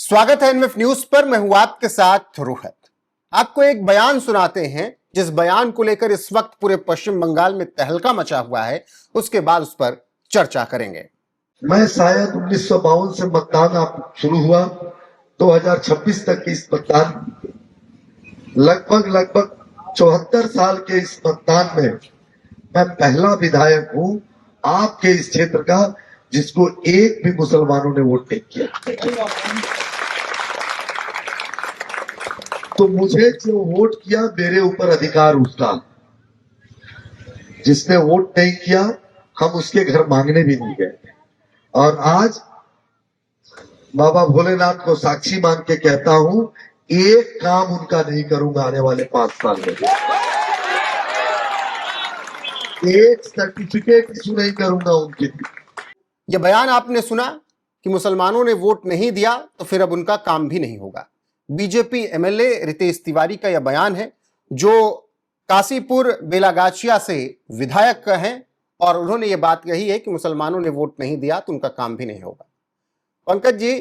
स्वागत है NF news पर। मैं हूं आपके साथ रोहित। आपको एक बयान सुनाते हैं जिस बयान को लेकर इस वक्त पूरे पश्चिम बंगाल में तहलका मचा हुआ है। उसके बाद उस पर चर्चा करेंगे। मैं शायद 1952 से मतदान आप शुरू हुआ 2026 तक की इस मतदान लगभग 74 साल के इस मतदान में मैं पहला विधायक हूं आपके इस क्षेत्र का जिसको एक भी मुसलमानों ने वोट नहीं किया। तो मुझे जो वोट किया मेरे ऊपर अधिकार उसका, जिसने वोट नहीं किया हम उसके घर मांगने भी नहीं गए। और आज बाबा भोलेनाथ को साक्षी मान के कहता हूं, एक काम उनका नहीं करूंगा आने वाले 5 साल में। एक सर्टिफिकेट इशू नहीं करूंगा उनके लिए। यह बयान आपने सुना कि मुसलमानों ने वोट नहीं दिया तो फिर अब उनका काम भी नहीं होगा। बीजेपी एमएलए रितेश तिवारी का यह बयान है, जो काशीपुर बेलागाचिया से विधायक हैं, और उन्होंने ये बात कही है कि मुसलमानों ने वोट नहीं दिया तो उनका काम भी नहीं होगा। पंकज जी,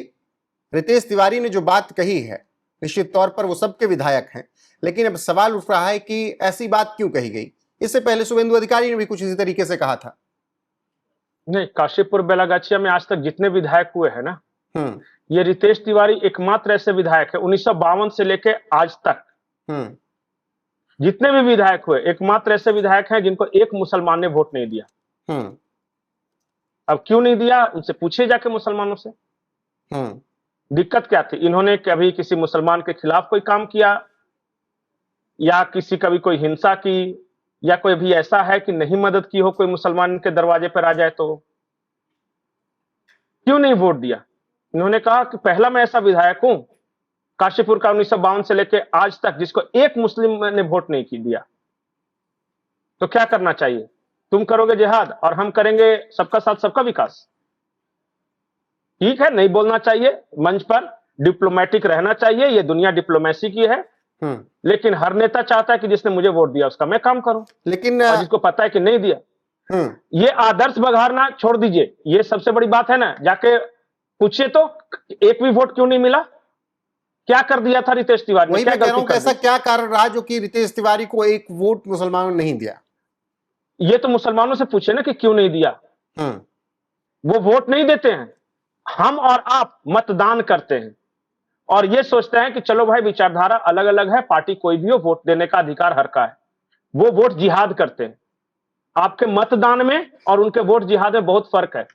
रितेश तिवारी ने जो बात कही है निश्चित तौर पर वो सबके विधायक हैं, लेकिन अब सवाल उठ रहा है कि ऐसी बात क्यों कही गई। इससे पहले शुभेंदु अधिकारी ने भी कुछ इसी तरीके से कहा था। नहीं, काशीपुर बेलागाचिया में आज तक जितने विधायक हुए हैं ना, ये रितेश तिवारी एकमात्र ऐसे विधायक है 1952 से लेके आज तक जितने भी विधायक हुए एकमात्र ऐसे विधायक हैं जिनको एक मुसलमान ने वोट नहीं दिया। अब क्यों नहीं दिया उनसे पूछिए जाके मुसलमानों से। दिक्कत क्या थी? इन्होंने कभी किसी मुसलमान के खिलाफ कोई काम किया, या किसी कभी कोई हिंसा की, या कोई भी ऐसा है कि नहीं मदद की हो कोई मुसलमान के दरवाजे पर आ जाए तो क्यों नहीं वोट दिया? इन्होंने कहा कि पहला मैं ऐसा विधायक हूं काशीपुर का 1952 से लेकर आज तक जिसको एक मुस्लिम ने वोट नहीं की दिया। तो क्या करना चाहिए? तुम करोगे जिहाद और हम करेंगे सबका साथ सबका विकास। ठीक है, नहीं बोलना चाहिए मंच पर, डिप्लोमेटिक रहना चाहिए, ये दुनिया डिप्लोमेसी की है। लेकिन हर नेता चाहता है कि जिसने मुझे वोट दिया उसका मैं काम करूं, लेकिन जिसको पता है कि नहीं दिया, ये आदर्श बघारना छोड़ दीजिए। ये सबसे बड़ी बात है ना, जाके पूछिए तो एक भी वोट क्यों नहीं मिला, क्या कर दिया था रितेश तिवारी ने? ऐसा क्या कारण रहा जो कि रितेश तिवारी को एक वोट मुसलमानों ने नहीं दिया? ये तो मुसलमानों से पूछे ना कि क्यों नहीं दिया। वो वोट नहीं देते हैं। हम और आप मतदान करते हैं और ये सोचते हैं कि चलो भाई विचारधारा अलग अलग है, पार्टी कोई भी हो, वोट देने का अधिकार हर का है। वो वोट जिहाद करते हैं। आपके मतदान में और उनके वोट जिहाद में बहुत फर्क है।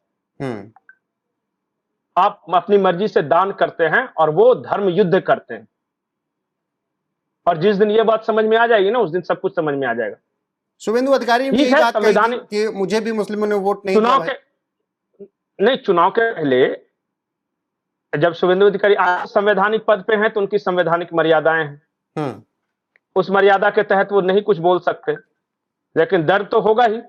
आप अपनी मर्जी से दान करते हैं और वो धर्म युद्ध करते हैं। और जिस दिन ये बात समझ में आ जाएगी ना, उस दिन सब कुछ समझ में आ जाएगा। शुभेंदु अधिकारी ने यही बात कही कि मुझे भी मुस्लिमों ने वोट नहीं दिया। चुनाव के पहले जब शुभेंदु अधिकारी संवैधानिक पद पे हैं तो उनकी संवैधानिक मर्यादाएं हैं। उस मर्यादा के तहत वो नहीं कुछ बोल सकते, लेकिन डर तो होगा ही।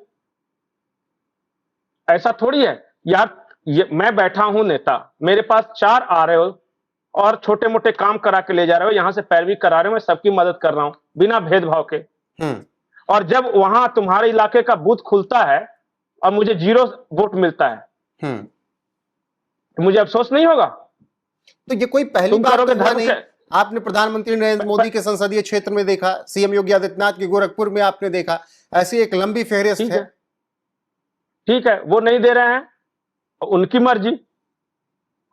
ऐसा थोड़ी है यार, मैं बैठा हूं नेता, मेरे पास 4 आ रहे हो और छोटे मोटे काम करा के ले जा रहे हो, यहां से पैरवी करा रहे हो, मैं सबकी मदद कर रहा हूं बिना भेदभाव के। और जब वहां तुम्हारे इलाके का बूथ खुलता है और मुझे 0 वोट मिलता है, मुझे अफसोस नहीं होगा? तो ये कोई पहली बात तो नहीं। आपने प्रधानमंत्री नरेंद्र मोदी के संसदीय क्षेत्र में देखा, सीएम योगी आदित्यनाथ के गोरखपुर में आपने देखा, ऐसी एक लंबी फेहरिस्त है। ठीक है, वो नहीं दे रहे हैं, उनकी मर्जी।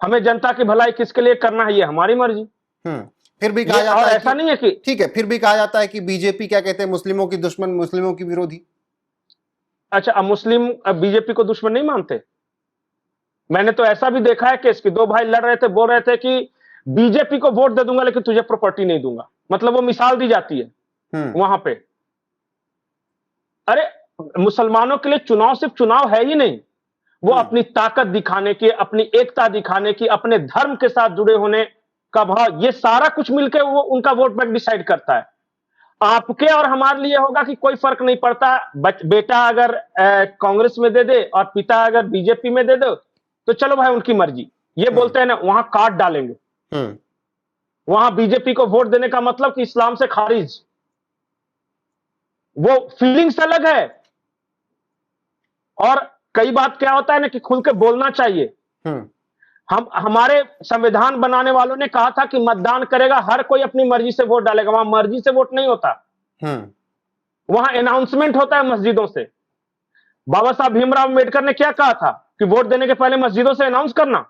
हमें जनता की भलाई किसके लिए करना है, ये हमारी मर्जी। फिर भी कहा जाता है ऐसा नहीं है कि ठीक है, फिर भी कहा जाता है कि बीजेपी क्या कहते हैं, मुस्लिमों की दुश्मन, मुस्लिमों की विरोधी। अच्छा, अब मुस्लिम बीजेपी को दुश्मन नहीं मानते? मैंने तो ऐसा भी देखा है कि इसके 2 भाई लड़ रहे थे, बोल रहे थे कि बीजेपी को वोट दे दूंगा लेकिन तुझे प्रॉपर्टी नहीं दूंगा। मतलब वो मिसाल दी जाती है वहां पे। अरे मुसलमानों के लिए चुनाव सिर्फ चुनाव है ही नहीं, वो अपनी ताकत दिखाने की, अपनी एकता दिखाने की, अपने धर्म के साथ जुड़े होने का भाव, ये सारा कुछ मिलकर वो उनका वोट बैंक डिसाइड करता है। आपके और हमारे लिए होगा कि कोई फर्क नहीं पड़ता, बेटा अगर कांग्रेस में दे दे और पिता अगर बीजेपी में दे दो तो चलो भाई उनकी मर्जी। ये बोलते हैं ना, वहां काट डालेंगे। वहां बीजेपी को वोट देने का मतलब कि इस्लाम से खारिज। वो फीलिंग्स अलग है। और कई बात क्या होता है ना कि खुल के बोलना चाहिए। हम हमारे संविधान बनाने वालों ने कहा था कि मतदान करेगा, हर कोई अपनी मर्जी से वोट डालेगा। वहां मर्जी से वोट नहीं होता, वहां अनाउंसमेंट होता है मस्जिदों से। बाबा साहब भीमराव अम्बेडकर ने क्या कहा था कि वोट देने के पहले मस्जिदों से अनाउंस करना।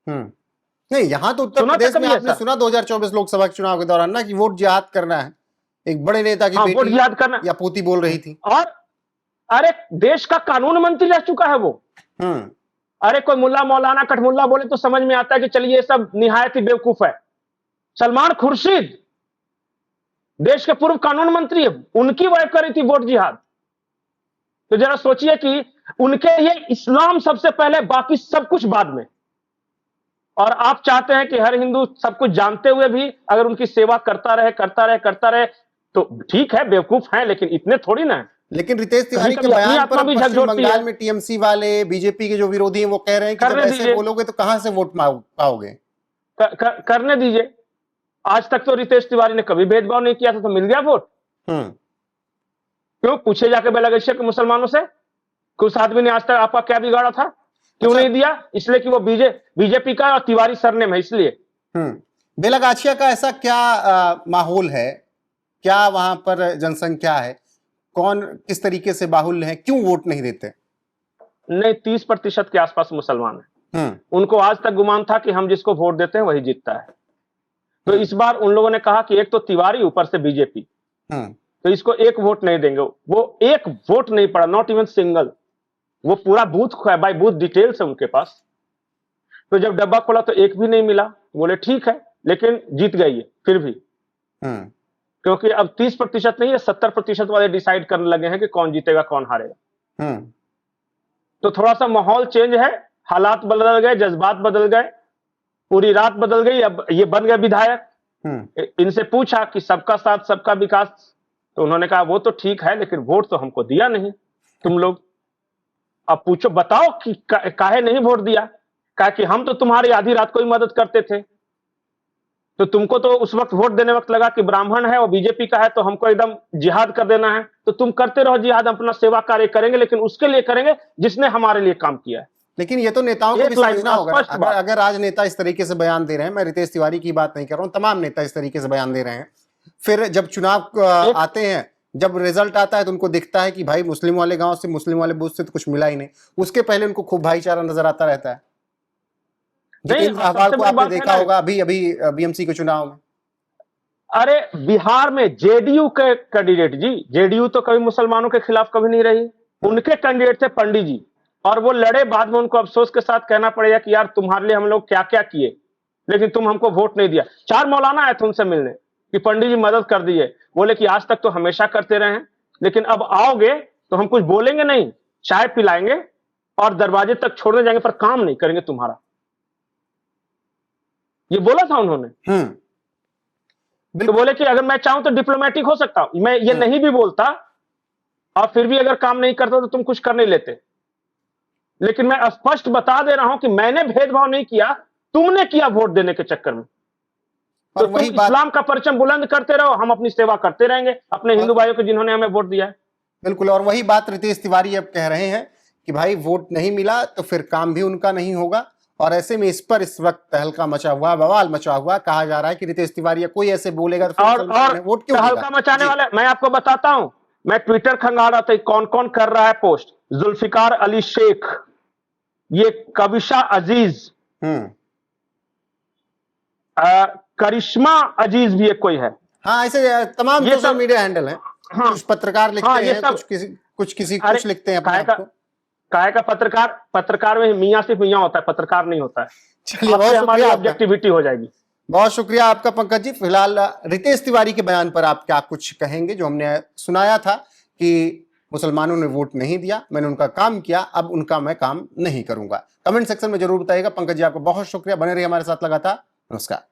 नहीं, यहां तो उत्तर सुना था प्रदेश में कभी आपने ऐसा? सुना 2024 लोकसभा के चुनाव के दौरान ना कि वोट जिहाद करना है, एक बड़े नेता की हाँ, वोट बेटी जिहाद करना। या पोती बोल रही थी। और अरे देश का कानून मंत्री रह चुका है वो। अरे कोई मुल्ला मौलाना कठमुल्ला बोले तो समझ में आता है कि चलिए ये सब निहायत ही बेवकूफ है। सलमान खुर्शीद देश के पूर्व कानून मंत्री है, उनकी वाइफ कर रही थी वोट जिहाद। तो जरा सोचिए कि उनके लिए इस्लाम सबसे पहले, बाकी सब कुछ बाद में। और आप चाहते हैं कि हर हिंदू सब कुछ जानते हुए भी अगर उनकी सेवा करता रहे तो ठीक है, बेवकूफ है, लेकिन इतने थोड़ी ना है। लेकिन रितेश तिवारी के कभी अपनी बयान आत्मा पर भी पश्चिम झकझोरती बंगाल है। में टीएमसी वाले, बीजेपी के जो विरोधी हैं, वो कह रहे हैं कि जब करने ऐसे दीजिए। बोलोगे तो कहां से वोट पाओगे। करने दीजिए। आज तक तो रितेश तिवारी ने कभी भेदभाव नहीं किया था, तो मिल गया वोट। क्यों? पूछे जाके बेलागेशिया के मुसलमानों से कि उस आदमी ने आज तक आपका क्या बिगाड़ा था, क्यों अच्छा। नहीं दिया? इसलिए कि वो बीजेपी का और तिवारी सरनेम है, इसलिए। बेलागाछिया का ऐसा क्या माहौल है, क्या वहां पर जनसंख्या है, कौन किस तरीके से बाहुल्य है, क्यों वोट नहीं देते? नहीं, 30% के आसपास मुसलमान है। उनको आज तक गुमान था कि हम जिसको वोट देते हैं वही जीतता है। तो इस बार उन लोगों ने कहा कि एक तो तिवारी, ऊपर से बीजेपी, तो इसको एक वोट नहीं देंगे। वो एक वोट नहीं पड़ा, नॉट इवन सिंगल। वो पूरा बूथ बाय बूथ डिटेल्स है उनके पास। तो जब डब्बा खोला तो एक भी नहीं मिला। बोले ठीक है, लेकिन जीत गई है फिर भी। क्योंकि अब 30% नहीं है, 70% वाले डिसाइड करने लगे हैं कि कौन जीतेगा कौन हारेगा। तो थोड़ा सा माहौल चेंज है, हालात बदल गए, जज्बात बदल गए, पूरी रात बदल गई। अब ये बन गए विधायक। इनसे पूछा कि सबका साथ सबका विकास, तो उन्होंने कहा वो तो ठीक है, लेकिन वोट तो हमको दिया नहीं तुम लोग। अब पूछो, बताओ कि काहे नहीं वोट दिया? कहा कि हम तो तुम्हारी आधी रात को ही मदद करते थे, तो तुमको तो उस वक्त वोट देने वक्त लगा कि ब्राह्मण है और बीजेपी का है तो हमको एकदम जिहाद कर देना है। तो तुम करते रहो जिहाद, अपना सेवा कार्य करेंगे, लेकिन उसके लिए करेंगे जिसने हमारे लिए काम किया है। लेकिन ये तो नेताओं को भी समझना होगा। अगर आज नेता इस तरीके से बयान दे रहे हैं, मैं रितेश तिवारी की बात नहीं कर रहा हूं, तमाम नेता इस तरीके से बयान दे रहे हैं, फिर जब चुनाव आते हैं, जब रिजल्ट आता है तो उनको दिखता है कि भाई मुस्लिम वाले गांव से, मुस्लिम वाले बूथ से तो कुछ मिला ही नहीं। उसके पहले उनको खूब भाईचारा नजर आता रहता है। जितेंद्र अहवाल को आपने देखा होगा अभी बीएमसी के चुनाव में। अरे बिहार में जेडीयू के कैंडिडेट जी, जेडीयू तो कभी मुसलमानों के खिलाफ कभी नहीं रही, उनके कैंडिडेट थे पंडित जी, और वो लड़े। बाद में उनको अफसोस के साथ कहना पड़ेगा कि यार तुम्हारे लिए हम लोग क्या क्या किए, लेकिन तुम हमको वोट नहीं दिया। 4 मौलाना आए थे उनसे मिलने कि पंडित जी मदद कर दिए। बोले कि आज तक तो हमेशा करते रहे हैं, लेकिन अब आओगे तो हम कुछ बोलेंगे नहीं, चाय पिलाएंगे और दरवाजे तक छोड़ने जाएंगे, पर काम नहीं करेंगे तुम्हारा। ये बोला था उन्होंने। तो बोले कि अगर मैं चाहूं तो डिप्लोमेटिक हो सकता हूं, मैं ये नहीं भी बोलता और फिर भी अगर काम नहीं करता तो तुम कुछ कर नहीं लेते। लेकिन मैं स्पष्ट बता दे रहा हूं कि मैंने भेदभाव नहीं किया, तुमने किया वोट देने के चक्कर में। तो तुम इस्लाम का परचम बुलंद करते रहो, हम अपनी सेवा करते रहेंगे अपने हिंदू भाइयों को जिन्होंने हमें वोट दिया है। बिल्कुल, और वही बात रितेश तिवारी अब कह रहे हैं कि भाई वोट नहीं मिला तो फिर काम भी उनका नहीं होगा। और ऐसे में इस पर इस वक्त तहलका मचा हुआ, बवाल मचा हुआ। कहा जा रहा है कि रितेश तिवारी कोई ऐसे बोलेगा तो और वोट क्यों तहलका मचाने वाले मैं आपको बताता हूं। मैं ट्विटर खंगाड़ा था कौन कौन कर रहा है पोस्ट। जुल्फिकार अली शेख, ये कविशा अजीज, करिश्मा अजीज भी एक कोई है। हाँ, ऐसे तमाम सोशल मीडिया हैंडल हैं। हाँ, कुछ पत्रकार लिखते हैं, कुछ लिखते हैं अपने आप को। काहे का पत्रकार में मियां सिर्फ मियां होता है, पत्रकार नहीं होता है। चलिए, बहुत हमारी ऑब्जेक्टिविटी हो जाएगी। बहुत शुक्रिया आपका पंकज जी। फिलहाल रितेश तिवारी के बयान पर आप क्या कुछ कहेंगे? जो हमने सुनाया था कि मुसलमानों ने वोट नहीं दिया, मैंने उनका काम किया, अब उनका मैं काम नहीं करूंगा। कमेंट सेक्शन में जरूर बताइएगा। पंकज जी, आपको बहुत शुक्रिया, बने रहिए हमारे साथ लगातार। नमस्कार।